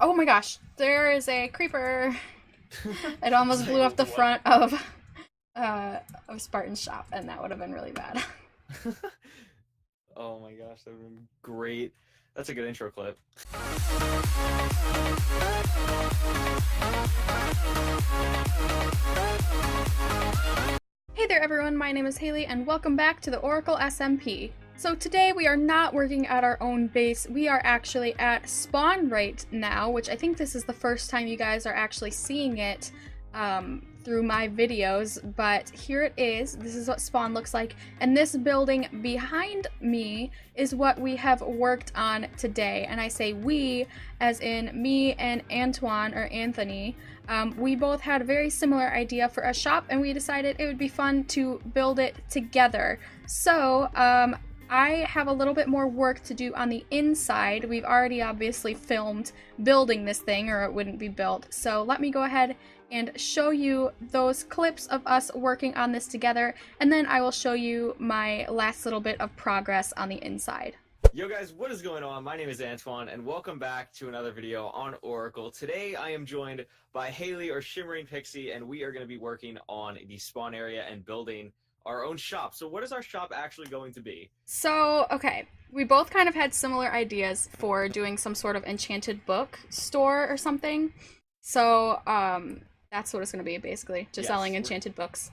Oh my gosh, there is a creeper. It almost blew up the What? front of Spartan's shop, and that would have been really bad. Oh my gosh, that would have been great. That's a good intro clip. Hey there everyone, my name is Haley and welcome back to the Oracle SMP. So today we are not working at our own base, we are actually at Spawn right now, which I think this is the first time you guys are actually seeing it through my videos, but here it is. This is what Spawn looks like, and this building behind me is what we have worked on today. And I say we as in me and Antwn or Anthony. We both had a very similar idea for a shop, and we decided it would be fun to build it together. So I have a little bit more work to do on the inside. We've already obviously filmed building this thing or it wouldn't be built. So let me go ahead and show you those clips of us working on this together, and then I will show you my last little bit of progress on the inside. Yo guys, what is going on? My name is Antwn, and welcome back to another video on Oracle. Today I am joined by Haley or Shimmering Pixie, and we are going to be working on the spawn area and building our own shop. So what is our shop actually going to be? So, okay, we both kind of had similar ideas for doing some sort of enchanted book store or something. So, that's what it's going to be, basically. Just selling enchanted books.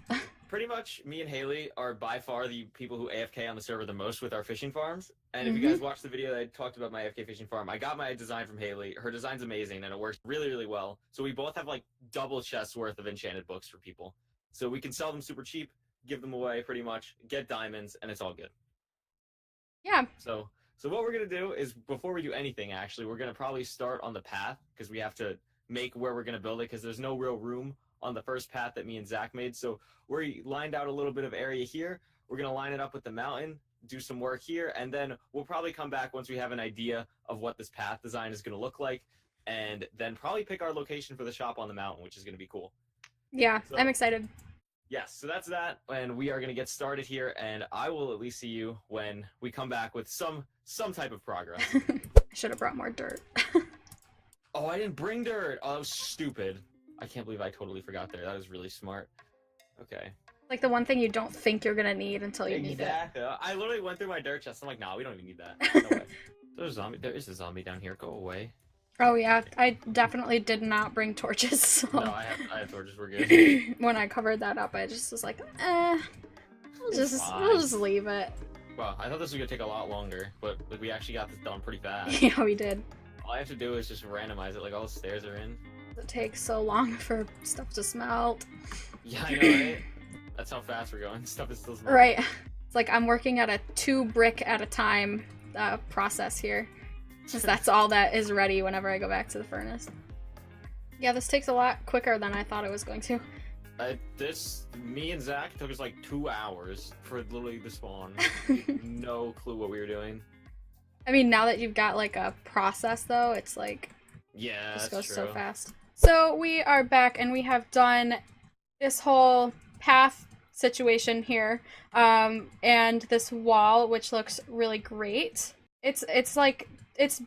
Pretty much, me and Haley are by far the people who AFK on the server the most with our fishing farms. And if you guys watched the video that I talked about my AFK fishing farm, I got my design from Haley. Her design's amazing, and it works really, really well. So we both have, like, double chests worth of enchanted books for people. So we can sell them super cheap, give them away pretty much, get diamonds, and it's all good. Yeah. So what we're going to do is, before we do anything, actually, we're going to probably start on the path, because we have to make where we're going to build it, because there's no real room on the first path that me and Zach made. So we lined out a little bit of area here. We're going to line it up with the mountain, do some work here, and then we'll probably come back once we have an idea of what this path design is going to look like, and then probably pick our location for the shop on the mountain, which is going to be cool. Yeah, So, I'm excited. yes, so that's that, and we are going to get started here, and I will at least see you when we come back with some type of progress. I should have brought more dirt. Oh, I didn't bring dirt. Oh, that was stupid. I can't believe I totally forgot there. That was really smart. Okay. Like the one thing you don't think you're gonna need until you need it. Exactly. I literally went through my dirt chest. I'm like, nah, we don't even need that. No way. There's a zombie. There is a zombie down here. Go away. Oh yeah, I definitely did not bring torches, so No, I have torches. We're good. when I covered that up, I just was like, we'll It's just leave it. Well, I thought this was gonna take a lot longer, but like, we actually got this done pretty fast. Yeah, we did. All I have to do is just randomize it. Like all the stairs are in. It takes so long for stuff to smelt. Yeah, I know, right? That's how fast we're going. Stuff is still smelting. Right. It's like I'm working at a 2 brick at a time process here. Because that's all that is ready whenever I go back to the furnace. Yeah, this takes a lot quicker than I thought it was going to. Me and Zach took us like 2 hours for literally the spawn. No clue what we were doing. I mean, now that you've got like a process though, it's like, Yeah, it just that's goes true. so fast. So we are back and we have done this whole path situation here, and this wall, which looks really great. It's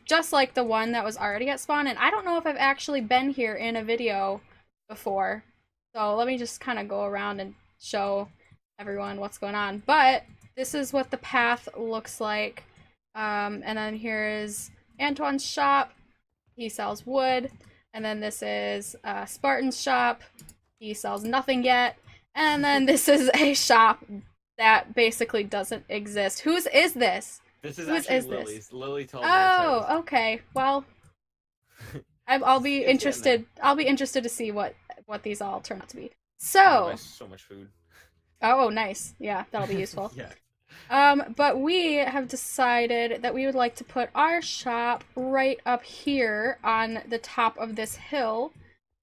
just like the one that was already at spawn, and I don't know if I've actually been here in a video before. So let me just kind of go around and show everyone what's going on. But this is what the path looks like. And then here is Antwn's shop. He sells wood. And then this is Spartan's shop. He sells nothing yet. And then this is a shop that basically doesn't exist. Whose is this? This is Whose actually is Lily's. this? Lily told me. Oh, okay. Well, I'll be It's interested. I'll be interested to see what these all turn out to be. I'm So, gonna buy so much food. oh, nice. Yeah, that'll be useful. Yeah. But we have decided that we would like to put our shop right up here on the top of this hill.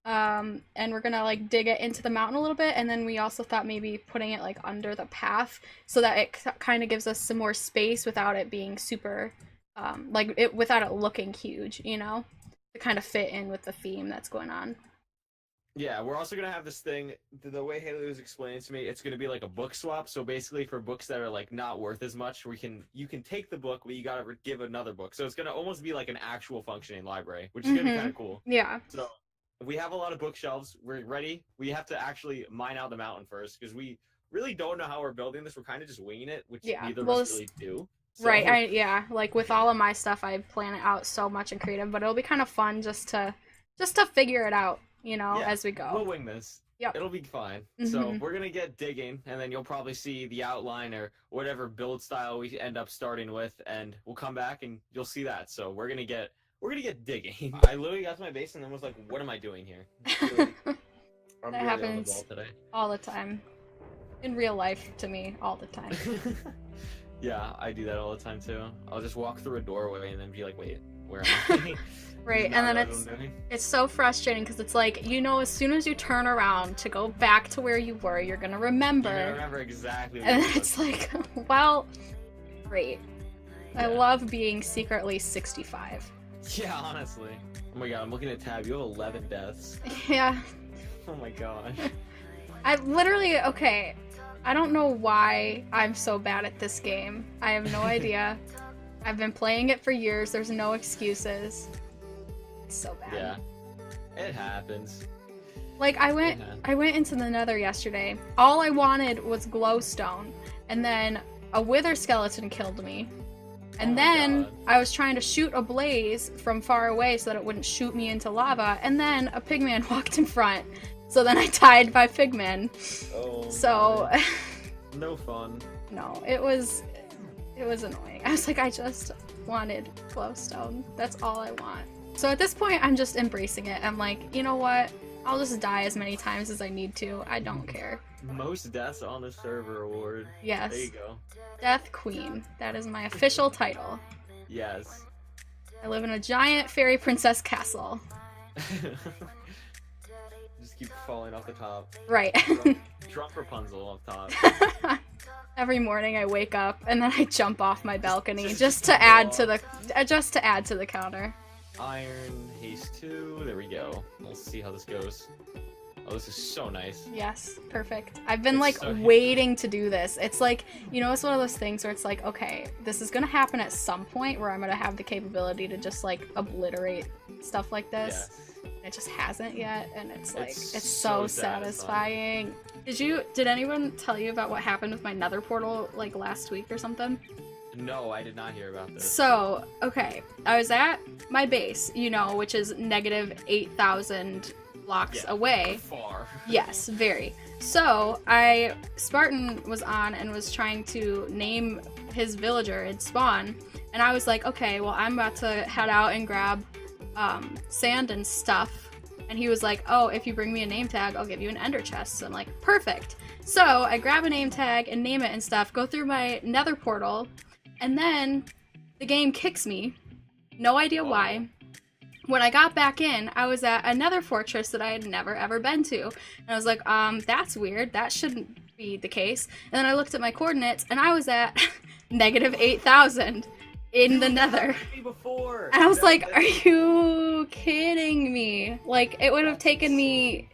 And we're gonna like dig it into the mountain a little bit, and then we also thought maybe putting it like under the path so that it kind of gives us some more space without it being super, without it looking huge, you know, to kind of fit in with the theme that's going on. Yeah, we're also gonna have this thing. The way Haley was explaining to me, it's gonna be like a book swap. So basically, for books that are like not worth as much, you can take the book, but you gotta give another book. So it's gonna almost be like an actual functioning library, which is gonna be kind of cool. Yeah. So we have a lot of bookshelves. We're ready. We have to actually mine out the mountain first because we really don't know how we're building this. We're kind of just winging it, which neither of us really do. So, right. Yeah. Like with all of my stuff, I plan it out so much in creative, but it'll be kind of fun just to figure it out, as we go. We'll wing this. Yep. It'll be fine. So we're gonna get digging, and then you'll probably see the outline or whatever build style we end up starting with, and we'll come back and you'll see that. So we're gonna get digging. I literally got to my base and then was like, "What am I doing here?" Really, that happens all the time. In real life, to me, all the time. Yeah, I do that all the time too. I'll just walk through a doorway and then be like, "Wait, where am I?" Right, and then it's so frustrating because it's like, as soon as you turn around to go back to where you were, you're gonna remember. You're gonna remember exactly. And it's like, well, great. Yeah. I love being secretly 65. Yeah, honestly. Oh my god, I'm looking at tab. You have 11 deaths. Yeah. Oh my gosh. I literally, okay, I don't know why I'm so bad at this game. I have no idea. I've been playing it for years. There's no excuses. It's so bad. Yeah. It happens. Like, I went into the Nether yesterday. All I wanted was glowstone. And then a wither skeleton killed me. And then I was trying to shoot a blaze from far away so that it wouldn't shoot me into lava. And then a pigman walked in front. So then I died by pigman. Oh. So no fun. No, it was annoying. I was like, I just wanted glowstone. That's all I want. So at this point, I'm just embracing it. I'm like, you know what? I'll just die as many times as I need to. I don't care. Most deaths on the server award. Yes. There you go. Death Queen. That is my official title. Yes. I live in a giant fairy princess castle. Just keep falling off the top. Right. Drunk Rapunzel off top. Every morning I wake up and then I jump off my balcony just to add to the counter. Iron, haste 2, there we go. We'll see how this goes. Oh, this is so nice. Yes, perfect. I've been waiting to do this. It's like, it's one of those things where it's like, okay, this is gonna happen at some point where I'm gonna have the capability to just like obliterate stuff like this. Yeah. It just hasn't yet, and it's like, it's so satisfying. Did anyone tell you about what happened with my nether portal like last week or something? No, I did not hear about this. So, okay, I was at my base, which is negative 8,000 blocks away. Far. Yes, very. So, Spartan was on and was trying to name his villager in spawn, and I was like, okay, well, I'm about to head out and grab sand and stuff. And he was like, oh, if you bring me a name tag, I'll give you an ender chest. So I'm like, perfect. So I grab a name tag and name it and stuff, go through my nether portal, and then the game kicks me. No idea why. When I got back in, I was at another fortress that I had never ever been to. And I was like, that's weird. That shouldn't be the case. And then I looked at my coordinates, and I was at negative 8,000 in the nether. And I was like, are you kidding me? Like, it would have taken me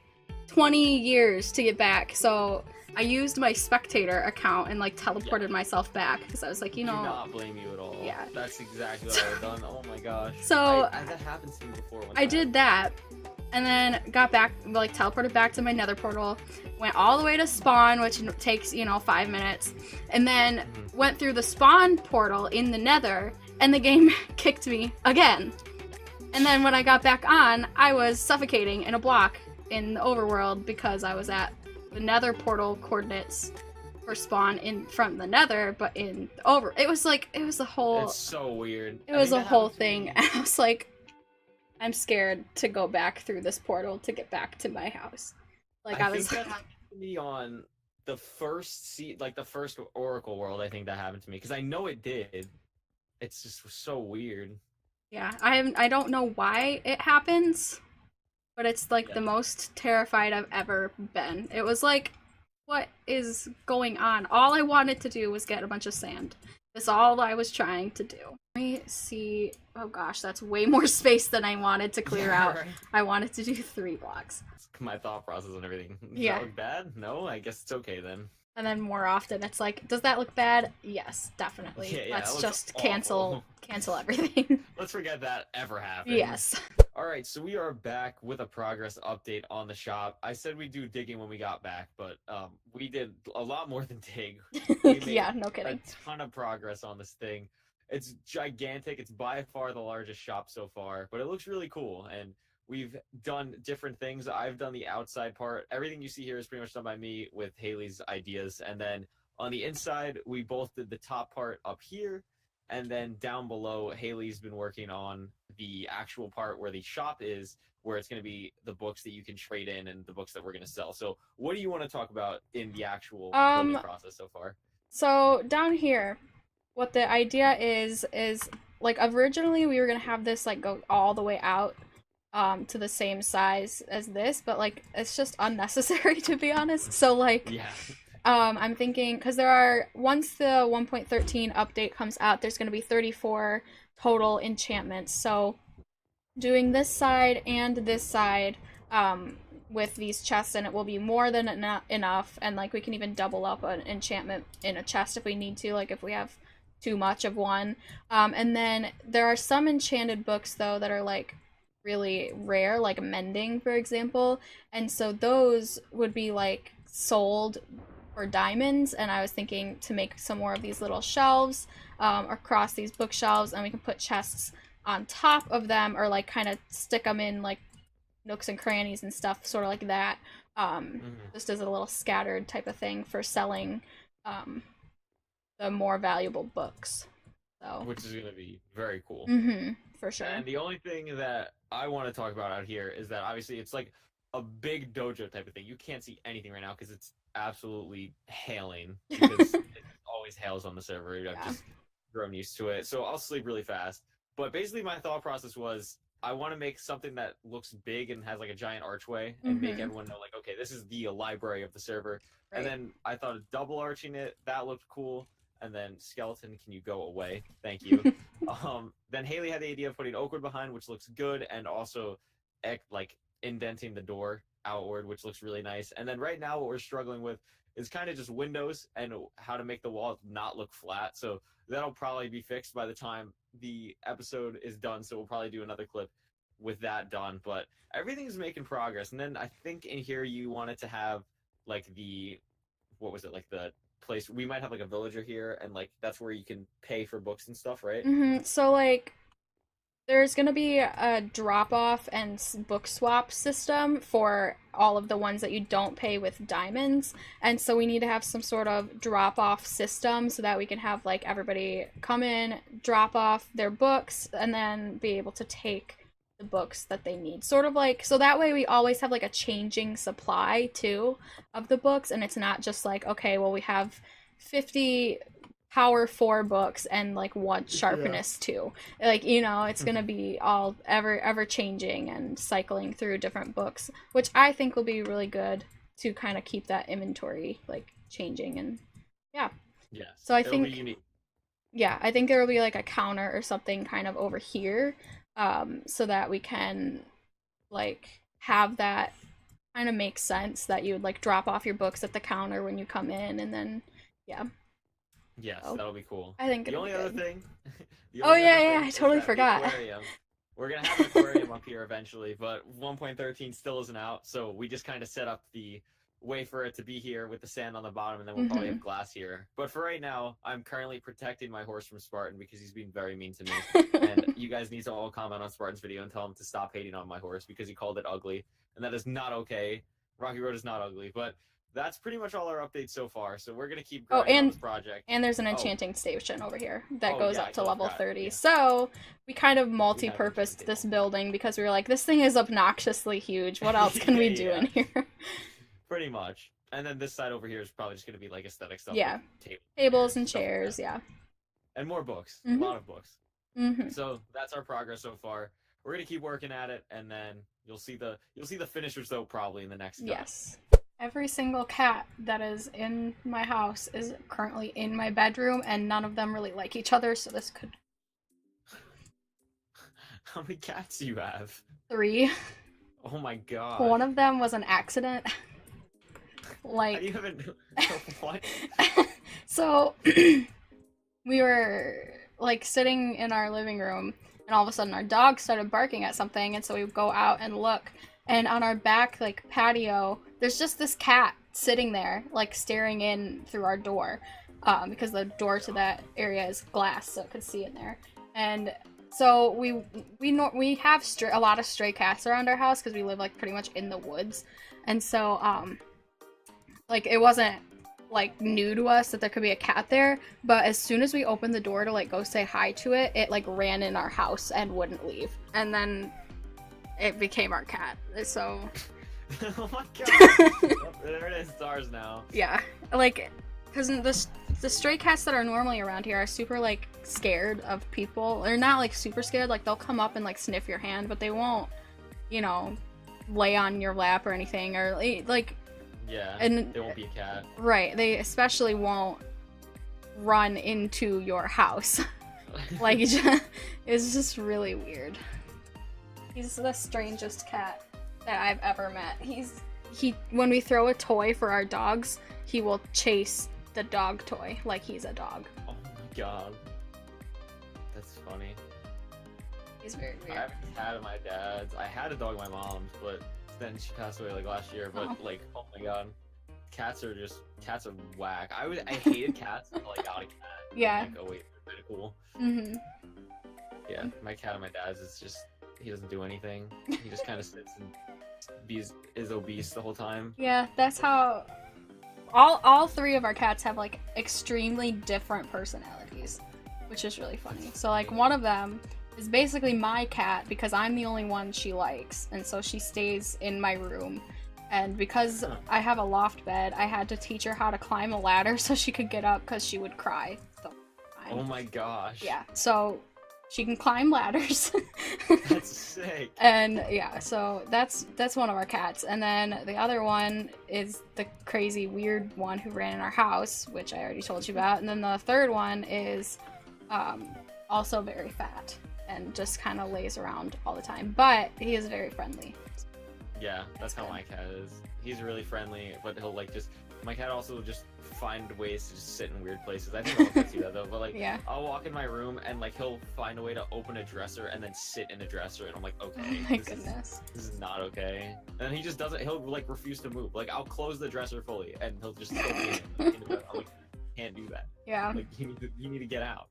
20 years to get back. So I used my spectator account and like teleported myself back because I was like, I do not blame you at all. Yeah. That's exactly what I would have done. Oh my gosh. So that happened to me before. I did that, and then got back, like teleported back to my nether portal, went all the way to spawn, which takes 5 minutes, and then went through the spawn portal in the nether, and the game kicked me again. And then when I got back on, I was suffocating in a block in the overworld because I was at the nether portal coordinates for spawn in from the nether, but in over. It was a whole. It's so weird. It was a whole thing, and I was like, I'm scared to go back through this portal to get back to my house. Like I was. Think that happened to me on the first the first Oracle world. I think that happened to me because I know it did. It's just so weird. Yeah, I don't know why it happens, but it's like the most terrified I've ever been. It was like, what is going on? All I wanted to do was get a bunch of sand. That's all I was trying to do. Let me see. Oh gosh, that's way more space than I wanted to clear out. Right. I wanted to do 3 blocks. My thought process and everything. Does Yeah. that look bad? No, I guess it's okay then. And then more often it's like, does that look bad? Yes, definitely. Yeah, Let's that just looks cancel awful. everything. Let's forget that ever happened. Yes. Alright, so we are back with a progress update on the shop. I said we'd do digging when we got back, but we did a lot more than dig. We made Yeah, no kidding. a ton of progress on this thing. It's gigantic. It's by far the largest shop so far, but it looks really cool, and we've done different things. I've done the outside part. Everything you see here is pretty much done by me with Haley's ideas, and then on the inside, we both did the top part up here, and then down below, Haley's been working on the actual part where the shop is, where it's going to be the books that you can trade in and the books that we're going to sell. So what do you want to talk about in the actual building process so far? So down here, what the idea is like originally we were gonna have this like go all the way out to the same size as this, but like it's just unnecessary to be honest. So like Yeah. I'm thinking because there are once the 1.13 update comes out, there's gonna be 34 total enchantments. So doing this side and this side with these chests, and it will be more than enough, and like we can even double up an enchantment in a chest if we need to, like if we have too much of one. And then there are some enchanted books though that are like really rare, like mending for example, and so those would be like sold for diamonds, and I was thinking to make some more of these little shelves across these bookshelves, and we can put chests on top of them, or like kind of stick them in like nooks and crannies and stuff, sort of like that, just as a little scattered type of thing for selling the more valuable books. So Which is going to be very cool. For sure. And the only thing that I want to talk about out here is that obviously it's like a big dojo type of thing. You can't see anything right now because it's absolutely hailing, because it always hails on the server. I've just grown used to it. So I'll sleep really fast. But basically my thought process was I want to make something that looks big and has like a giant archway and make everyone know like, okay, this is the library of the server. Right. And then I thought of double arching it. That looked cool. And then skeleton, can you go away? Thank you. Then Haley had the idea of putting oakwood behind, which looks good, and also like indenting the door outward, which looks really nice. And then right now what we're struggling with is kind of just windows and how to make the walls not look flat. So that'll probably be fixed by the time the episode is done. So we'll probably do another clip with that done. But everything's making progress. And then I think in here you wanted to have like the, what was it, like the place, we might have like a villager here, and like that's where you can pay for books and stuff, right? So like there's gonna be a drop-off and book swap system for all of the ones that you don't pay with diamonds, and so we need to have some sort of drop-off system so that we can have like everybody come in, drop off their books, and then be able to take the books that they need, sort of like, so that way we always have like a changing supply too of the books, and it's not just like, okay, well we have 50 power 4 books and like 1 sharpness 2, like, you know, it's gonna be all ever changing and cycling through different books, which I think will be really good to kind of keep that inventory like changing. And so I think I think there will be like a counter or something kind of over here, so that we can like have that kind of make sense, that you would like drop off your books at the counter when you come in, and then Yes, that'll be cool. I think the only other thing. I totally forgot. We're gonna have an aquarium up here eventually, but 1.13 still isn't out, so we just kind of set up the way for it to be here with the sand on the bottom, and then we'll probably have glass here. But for right now, I'm currently protecting my horse from Spartan because he's being very mean to me. And you guys need to all comment on Spartan's video and tell him to stop hating on my horse because he called it ugly, and that is not okay. Rocky Road is not ugly, but that's pretty much all our updates so far. So we're gonna keep grinding on this project. And there's an enchanting station over here that goes up to level 30. So we kind of multi-purposed this building because we were like, this thing is obnoxiously huge. What else can we do in here? Pretty much. And then this side over here is probably just gonna be like aesthetic stuff. Yeah. Tables and chairs. Yeah. And more books. A lot of books. So that's our progress so far. We're gonna keep working at it, and then you'll see the finishers though probably in the next cut. Yes. Every single cat that is in my house is currently in my bedroom, and none of them really like each other, so this could How many cats do you have? 3. Oh my god. One of them was an accident. How do you Like, even what? so we were like sitting in our living room, and all of a sudden our dog started barking at something, and so we go out and look, and on our back like patio, there's just this cat sitting there, like staring in through our door, because the door to that area is glass, so it could see in there, and so we have a lot of stray cats around our house because we live like pretty much in the woods, and so like it wasn't like new to us that there could be a cat there, but as soon as we opened the door to like go say hi to it, it like ran in our house and wouldn't leave, and then it became our cat. So Oh my god. Oh, there it is. It's ours now. yeah, like because the stray cats that are normally around here are super like scared of people. They're not like super scared, like they'll come up and like sniff your hand, but they won't, you know, lay on your lap or anything, or like Yeah. and There won't be a cat. right, they especially won't run into your house. Like it's just really weird. He's the strangest cat that I've ever met. He when we throw a toy for our dogs, he will chase the dog toy like he's a dog. Oh my god. That's funny. He's very I weird. have a cat at my dad's. I had a dog at my mom's, but then she passed away like last year. But Oh. like, oh my god, cats are whack. I hated cats until I got a cat. Yeah. Like, oh wait, they're kind of cool. Mhm. Yeah, my cat at my dad's is just he doesn't do anything. He just kind of sits and is obese the whole time. Yeah, that's how all 3 of our cats have like extremely different personalities, which is really funny. So like one of them is basically my cat because I'm the only one she likes, and so she stays in my room. And because I have a loft bed, I had to teach her how to climb a ladder so she could get up because she would cry. So, Oh my gosh. yeah, so she can climb ladders. That's sick. And yeah, so that's one of our cats. And then the other one is the crazy weird one who ran in our house, which I already told you about. And then the third one is also very fat and just kind of lays around all the time, but he is very friendly. Yeah, that's how my cat is. He's really friendly, but he'll like just. My cat also will just find ways to just sit in weird places. I think all cats do that though. But like, Yeah. I'll walk in my room and like he'll find a way to open a dresser and then sit in a dresser, and I'm like, okay, Oh my this goodness. this is not okay. And he just doesn't. He'll like refuse to move. Like I'll close the dresser fully, and he'll just still be in the I'm like, can't do that. Yeah. Like you need to get out.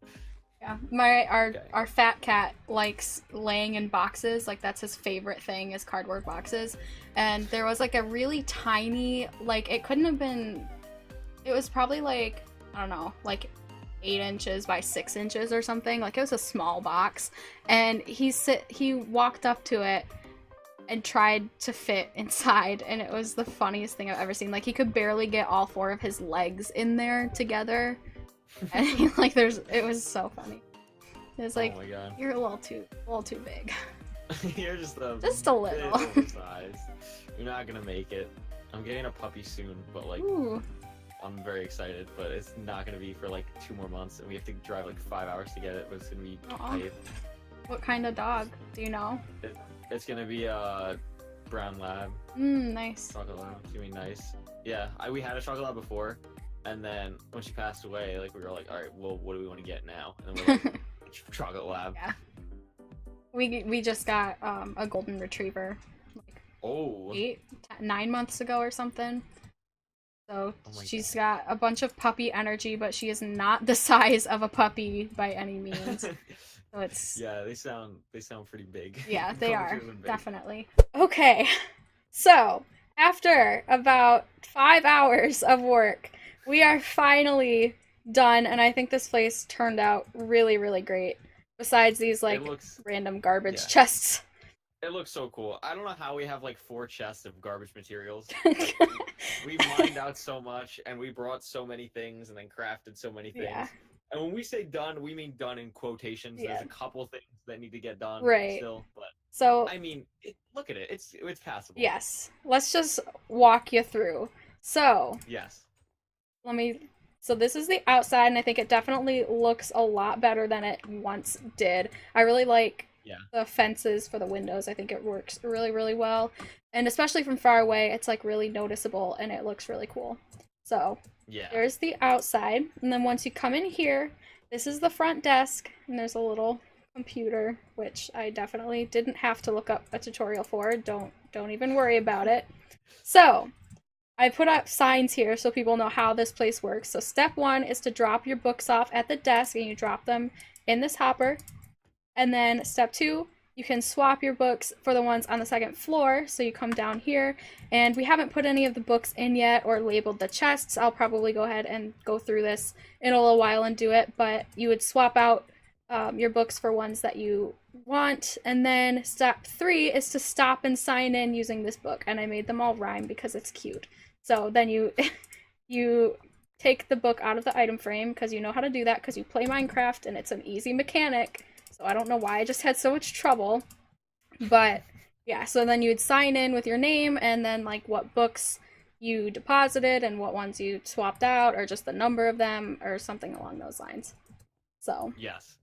Yeah. Okay. Our fat cat likes laying in boxes. Like that's his favorite thing is cardboard boxes. And there was like a really tiny, like it couldn't have been, it was probably like, I don't know, like 8 inches by 6 inches or something. Like it was a small box. And he walked up to it and tried to fit inside, and it was the funniest thing I've ever seen. Like he could barely get all 4 of his legs in there together. And he, like it was so funny. It was like, oh my god. you're a little too big. You're just a little. bit size. You're not gonna make it. I'm getting a puppy soon, but like Ooh. I'm very excited. But it's not gonna be for like 2 more months, and we have to drive like 5 hours to get it. But it's gonna be Aw. tight. What kind of dog? Do you know? It's gonna be a brown lab, Nice. chocolate lab. It's gonna be nice. Yeah, we had a chocolate lab before, and then when she passed away, like we were like, all right, well, what do we want to get now? And then we're like, chocolate lab. Yeah. We just got a golden retriever like Oh. 9 months ago or something. So Oh my she's got a bunch of puppy energy, but she is not the size of a puppy by any means. So it's Yeah, they sound pretty big. yeah, they Golden are retrievers big. definitely. Okay, so after about 5 hours of work, we are finally done, and I think this place turned out really, really great. Besides these like It looks random garbage yeah. chests. It looks so cool. I don't know how we have like 4 chests of garbage materials. Like, we mined out so much, and we brought so many things, and then crafted so many things. Yeah. And when we say done, we mean done in quotations. Yeah. There's a couple things that need to get done Right. still, but So I mean, look at it. It's passable. yes, let's just walk you through. So Yes. so this is the outside, and I think it definitely looks a lot better than it once did. I really like Yeah. the fences for the windows. I think it works really, really well. And especially from far away, it's like really noticeable and it looks really cool. So Yeah. there's the outside. And then once you come in here, this is the front desk. And there's a little computer, which I definitely didn't have to look up a tutorial for. Don't even worry about it. So I put up signs here so people know how this place works. So step one is to drop your books off at the desk and you drop them in this hopper. And then step two, you can swap your books for the ones on the second floor. So you come down here, and we haven't put any of the books in yet or labeled the chests. I'll probably go ahead and go through this in a little while and do it, but you would swap out your books for ones that you want. And then step three is to stop and sign in using this book. And I made them all rhyme because it's cute. So then you you take the book out of the item frame because you know how to do that because you play Minecraft and it's an easy mechanic. So I don't know why I just had so much trouble. But yeah, so then you would sign in with your name and then like what books you deposited and what ones you swapped out or just the number of them or something along those lines. So Yes.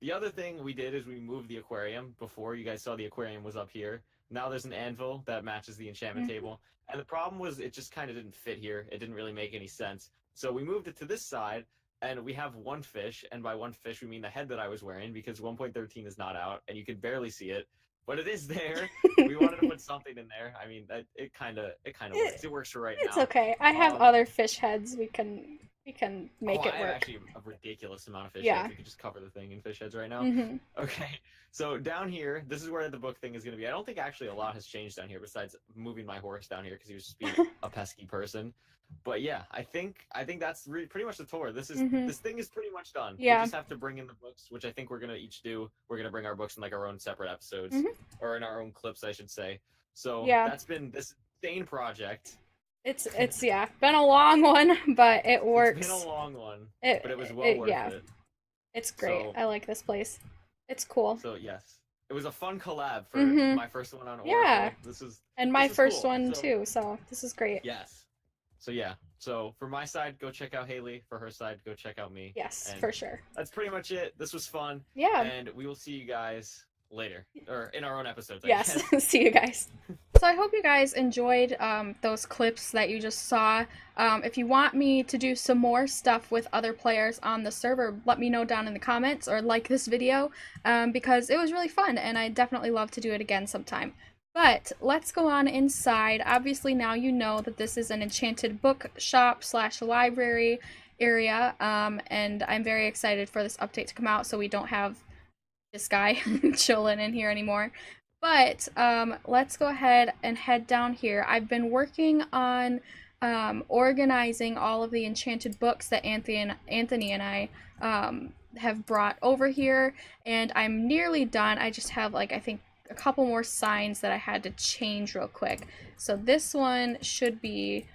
The other thing we did is we moved the aquarium. Before, you guys saw the aquarium was up here. Now there's an anvil that matches the enchantment table. And the problem was it just kind of didn't fit here. It didn't really make any sense. So we moved it to this side, and we have one fish. And by one fish, we mean the head that I was wearing, because 1.13 is not out, and you can barely see it. But it is there. We wanted to put something in there. I mean, it kind of works. It works for right now. it's okay. I have other fish heads. We can make it I have work. actually a ridiculous amount of fish Yeah. heads. We could just cover the thing in fish heads right now. Mm-hmm. Okay, so down here, this is where the book thing is going to be. I don't think actually a lot has changed down here besides moving my horse down here because he was just being a pesky person. But yeah, I think that's pretty much the tour. This thing is pretty much done. Yeah. We just have to bring in the books, which I think we're gonna each do. We're gonna bring our books in like our own separate episodes, or in our own clips, I should say. So Yeah. that's been this insane project. It's yeah, been a long one, but it works. It's been a long one, but it was well worth it. It's great. So, I like this place. It's cool. So yes, it was a fun collab for my first one on Oracle. Yeah. And my first cool. one too, so this is great. Yes. So yeah. So for my side, go check out Haley. For her side, go check out me. Yes, and for sure. That's pretty much it. This was fun. Yeah. And we will see you guys later, or in our own episodes. Yes. See you guys. So I hope you guys enjoyed those clips that you just saw. If you want me to do some more stuff with other players on the server, let me know down in the comments or like this video because it was really fun and I'd definitely love to do it again sometime. But let's go on inside. Obviously now you know that this is an enchanted bookshop / library area, and I'm very excited for this update to come out so we don't have this guy chilling in here anymore. But let's go ahead and head down here. I've been working on organizing all of the enchanted books that Antony and I have brought over here, and I'm nearly done. I just have like I think a couple more signs that I had to change real quick. So this one should be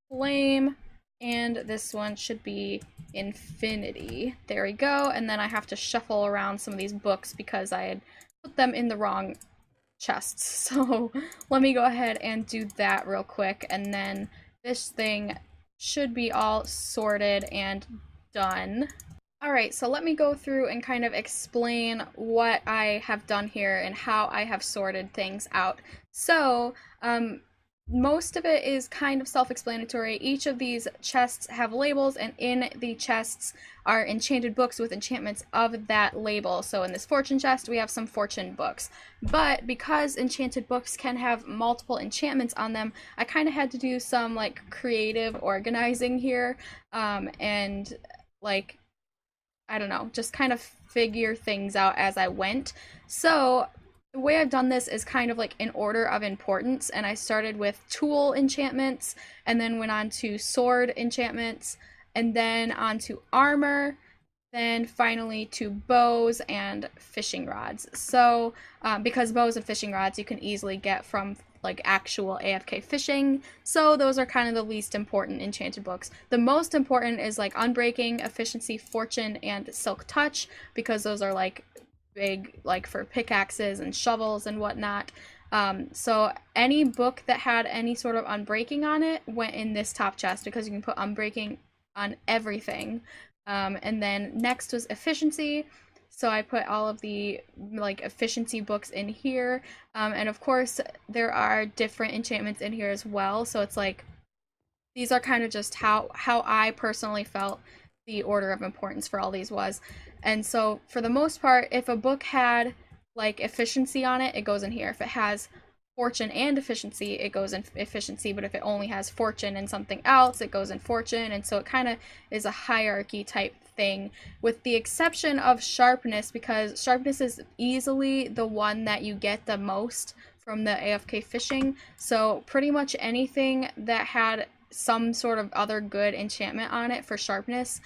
flame and this one should be infinity. There we go. And then I have to shuffle around some of these books because I had put them in the wrong chests. So let me go ahead and do that real quick, and then this thing should be all sorted and done. Alright, so let me go through and kind of explain what I have done here and how I have sorted things out. So, most of it is kind of self-explanatory. Each of these chests have labels, and in the chests are enchanted books with enchantments of that label. So in this fortune chest, we have some fortune books. But because enchanted books can have multiple enchantments on them, I kind of had to do some like creative organizing here, and like I don't know, just kind of figure things out as I went. So the way I've done this is kind of like in order of importance, and I started with tool enchantments, and then went on to sword enchantments, and then on to armor, then finally to bows and fishing rods. So because bows and fishing rods you can easily get from like actual AFK fishing, so those are kind of the least important enchanted books. The most important is like Unbreaking, Efficiency, Fortune, and Silk Touch, because those are like big like for pickaxes and shovels and whatnot. So any book that had any sort of Unbreaking on it went in this top chest because you can put Unbreaking on everything. And then next was Efficiency. So I put all of the like efficiency books in here. And of course there are different enchantments in here as well. So it's like, these are kind of just how I personally felt the order of importance for all these was. And so for the most part, if a book had like efficiency on it, it goes in here. If it has fortune and efficiency, it goes in efficiency. But if it only has fortune and something else, it goes in fortune. And so it kind of is a hierarchy type thing, with the exception of sharpness, because sharpness is easily the one that you get the most from the AFK fishing. So pretty much anything that had some sort of other good enchantment on it for sharpness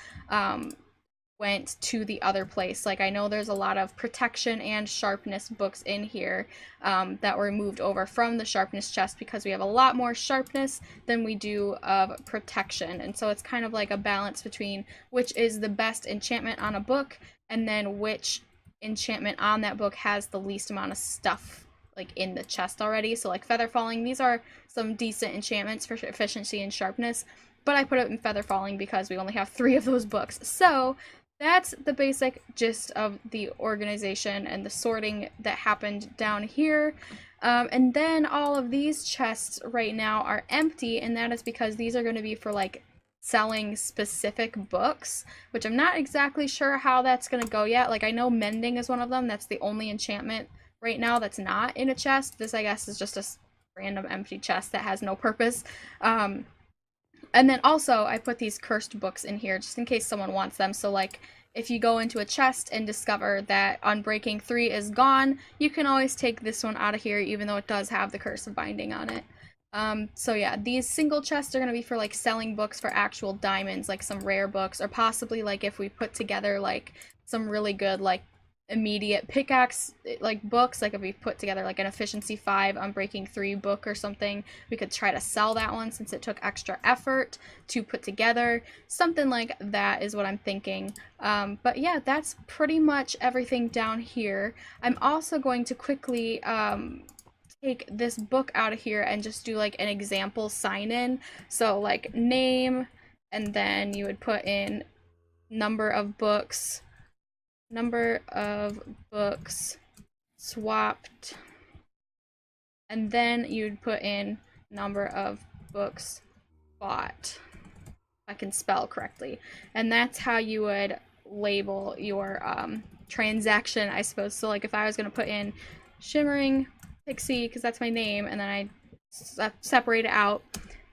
went to the other place. Like, I know there's a lot of protection and sharpness books in here that were moved over from the sharpness chest because we have a lot more sharpness than we do of protection. And so it's kind of like a balance between which is the best enchantment on a book and then which enchantment on that book has the least amount of stuff like in the chest already. So like feather falling, these are some decent enchantments for efficiency and sharpness, but I put it in feather falling because we only have 3 of those books. So that's the basic gist of the organization and the sorting that happened down here. And then all of these chests right now are empty, and that is because these are going to be for like selling specific books, which I'm not exactly sure how that's going to go yet. Like, I know mending is one of them. That's the only enchantment right now that's not in a chest. This, I guess, is just a random empty chest that has no purpose. And then also I put these cursed books in here just in case someone wants them. So like, if you go into a chest and discover that Unbreaking 3 is gone, you can always take this one out of here, even though it does have the Curse of Binding on it. So yeah, these single chests are going to be for like selling books for actual diamonds, like some rare books, or possibly like if we put together like some really good like immediate pickaxe like books, like if we put together like an efficiency 5 Unbreaking 3 book or something, we could try to sell that one since it took extra effort to put together. Something like that is what I'm thinking. But yeah, that's pretty much everything down here. I'm also going to quickly take this book out of here and just do like an example sign in. So like name, and then you would put in number of books swapped, and then you'd put in number of books bought, if I can spell correctly, and that's how you would label your transaction, I suppose. So like if I was going to put in Shimmering Pixie, because that's my name, and then I separate it out,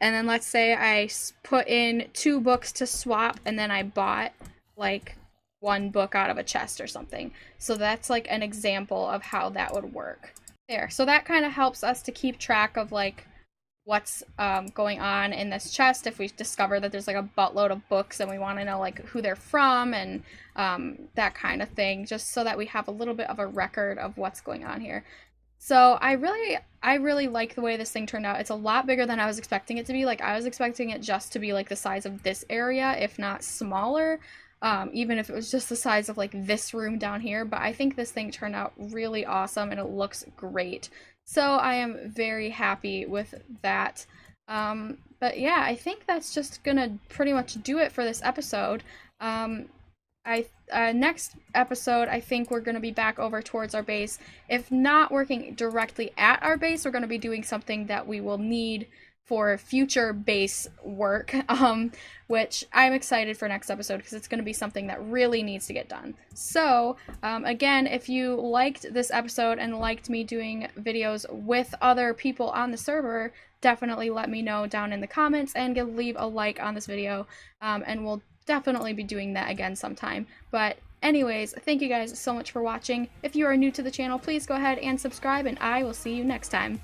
and then let's say I put in 2 books to swap, and then I bought like 1 book out of a chest or something. So that's like an example of how that would work there. So that kind of helps us to keep track of like what's going on in this chest if we discover that there's like a buttload of books and we want to know like who they're from and that kind of thing, just so that we have a little bit of a record of what's going on here. So I really like the way this thing turned out. It's a lot bigger than I was expecting it to be. Like, I was expecting it just to be like the size of this area, if not smaller. Even if it was just the size of like this room down here, but I think this thing turned out really awesome and it looks great. So I am very happy with that. But yeah, I think that's just gonna pretty much do it for this episode. Next episode, I think we're going to be back over towards our base. If not working directly at our base, we're going to be doing something that we will need for future base work, which I'm excited for next episode because it's going to be something that really needs to get done. So, again, if you liked this episode and liked me doing videos with other people on the server, definitely let me know down in the comments and leave a like on this video, and we'll definitely be doing that again sometime. But anyways, thank you guys so much for watching. If you are new to the channel, please go ahead and subscribe, and I will see you next time.